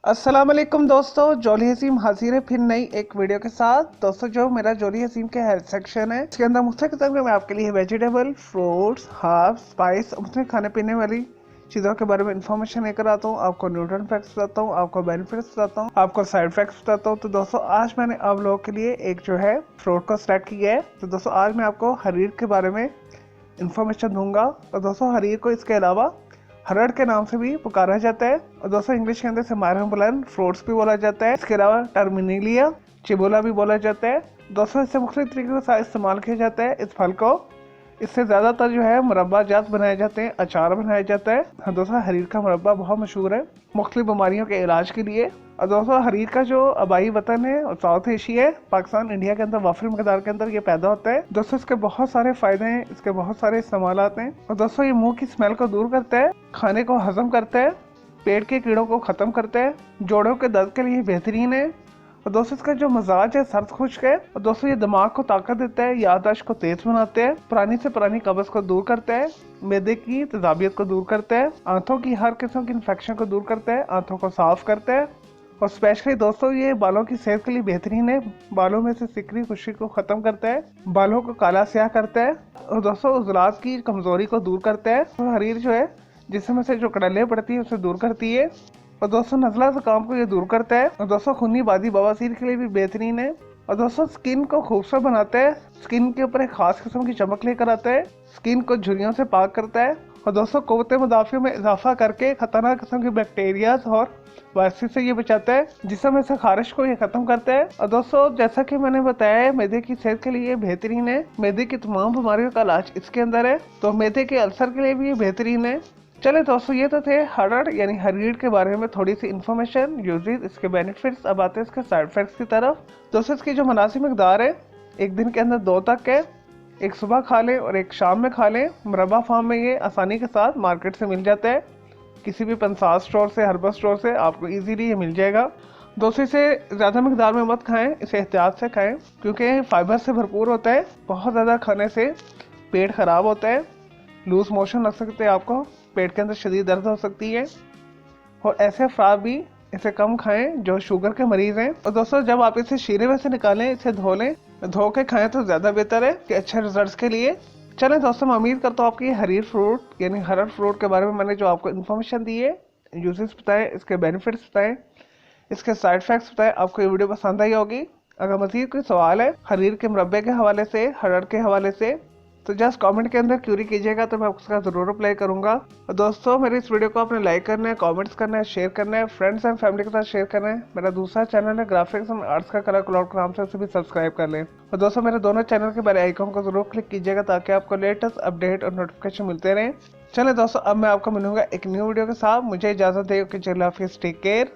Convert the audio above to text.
अस्सलाम वालेकुम दोस्तों, जॉली हसीम हाजिर है फिर नई एक वीडियो के साथ। दोस्तों जो मेरा जॉली हसीम के हेल्थ सेक्शन है, इसके अंदर मुख्तलिफ किस्म के मैं आपके लिए वेजिटेबल, फ्रूट्स, हर्ब्स, स्पाइस, मुख्तलिफ खाने पीने वाली चीज़ों के बारे में इंफॉर्मेशन लेकर आता हूँ। आपको न्यूट्रिएंट फैक्ट्स बताता हूँ, आपको बेनिफिट्स बताता हूँ, आपको साइड इफेक्ट्स बताता हूँ। तो दोस्तों आज मैंने आप लोगों के लिए एक जो है फ्रूट को सेलेक्ट किया है। तो दोस्तों आज मैं आपको हरीर के बारे में इंफॉर्मेशन दूंगा। और दोस्तों हरीर को इसके अलावा हरड़ के नाम से भी पुकारा जाता है, और दोस्तों इंग्लिश के अंदर समारंबुलन फ्रूट्स भी बोला जाता है। इसके अलावा टर्मिनेलिया चिबोला भी बोला जाता है। दोस्तों इससे मुख्तलिफ तरीके से इस्तेमाल किया जाता है इस फल को। इससे ज़्यादातर जो है मुरब्बा जात बनाए जाते हैं, अचार बनाया जाता है। हाँ दोस्तों हरीर का मुरब्बा बहुत मशहूर है मुख्तलिफ बीमारियों के इलाज के लिए। और दोस्तों हरीर का जो आबाई वतन है और साउथ एशिया है, पाकिस्तान इंडिया के अंदर वाफिर मकदार के अंदर ये पैदा होता है। दोस्तों इसके बहुत सारे फायदे हैं, इसके बहुत सारे इस्तेमाल हैं। और दोस्तों ये मुंह की स्मेल को दूर करता है, खाने को हजम करता है, पेट के कीड़ों को ख़त्म करता है, जोड़ों के दर्द के लिए बेहतरीन है। और दोस्तों इसका जो मजाज है सर्द खुश्क है। और दोस्तों ये दिमाग को ताकत देता है, याददाश्त को तेज बनाते हैं, पुरानी से पुरानी कब्ज को दूर करता है, मैदे की तेजाबियत को दूर करता है, आंतों की हर किस्म की इन्फेक्शन को दूर करता है, आंतों को साफ करता है। और स्पेशली दोस्तों ये बालों की सेहत के लिए बेहतरीन है, बालों में से सिकरी खुशी को ख़त्म करता है, बालों को काला स्याह करता है। और दोस्तों उजलात की कमज़ोरी को दूर करता है। तो हरीर जो है जिसमें से जो कड़ले पड़ती है उसे दूर करती है। और दोस्तों नज़ला ज़ुकाम को ये दूर करता है। और दोस्तों खूनी बादी बवासीर के लिए भी बेहतरीन है। और दोस्तों स्किन को खूबसूरत बनाता है, स्किन के ऊपर एक खास किस्म की चमक लेकर आता है, स्किन को झुर्रियों से पाक करता है। और दोस्तों क़ुव्वत मुदाफ़ा में इजाफा करके खतरनाक किस्म के बैक्टीरियाज और वायरस से ये बचाता है, जिसमें से खारिश को ये खत्म करता है। और दोस्तों जैसा कि मैंने बताया है मैदे की सेहत के लिए बेहतरीन है, मैदे की तमाम बीमारियों का इलाज इसके अंदर है। तो मैदे के अल्सर के लिए भी ये बेहतरीन है। चले दोस्तों ये तो थे हरड़ यानी हरीर के बारे में थोड़ी सी इन्फॉर्मेशन, यूजेस, इसके बेनिफिट्स। अब आते हैं इसके साइड इफेक्ट्स की तरफ। दोस्तों इसकी जो मुनासिब मकदार है एक दिन के अंदर 2 तक है, एक सुबह खा लें और एक शाम में खा लें। मुरब्बा फार्म में ये आसानी के साथ मार्केट से मिल जाता है, किसी भी पंसार स्टोर से, हर्बल स्टोर से आपको इजीली ये मिल जाएगा। दोस्तों इसे ज़्यादा मकदार में मत खाएं, इसे एहतियात से खाएं क्योंकि फाइबर से भरपूर होता है। बहुत ज़्यादा खाने से पेट ख़राब होता है, लूज मोशन लग सकते हैं, आपको पेट के अंदर शदीद दर्द हो सकती है। और ऐसे अफराद भी इसे कम खाएं जो शुगर के मरीज़ हैं। और दोस्तों जब आप इसे शीरे में से निकालें, इसे धो लें, धो के खाएं तो ज़्यादा बेहतर है कि अच्छे रिजल्ट्स के लिए। चलें दोस्तों मैं उम्मीद करता हूँ आपकी हरीर फ्रूट यानी हरड़ फ्रूट के बारे में मैंने जो आपको इन्फॉर्मेशन दी है, यूजेस बताएं, इसके बेनिफिट्स बताएं, इसके साइड इफेक्ट्स बताएं, आपको ये वीडियो पसंद आई होगी। अगर मज़ीद कोई सवाल है हरीर के मुरब्बे के हवाले से, हरड़ के हवाले से, तो जस्ट कमेंट के अंदर क्यूरी कीजिएगा, तो मैं उसका ज़रूर रिप्लाई करूंगा। और दोस्तों मेरे इस वीडियो को आपने लाइक करना है, कमेंट्स करना है, शेयर करना है, फ्रेंड्स एंड फैमिली के साथ शेयर करना है। मेरा दूसरा चैनल है ग्राफिक्स एंड आर्ट्स का कलर क्लाउड के नाम से, उसे भी सब्सक्राइब कर लें। और दोस्तों मेरे दोनों चैनल के बेल आइकन को जरूर क्लिक कीजिएगा ताकि आपको लेटेस्ट अपडेट और नोटिफिकेशन मिलते रहें। चले दोस्तों अब मैं आपको मिलूंगा एक न्यू वीडियो के साथ। मुझे इजाज़त दें, टेक केयर।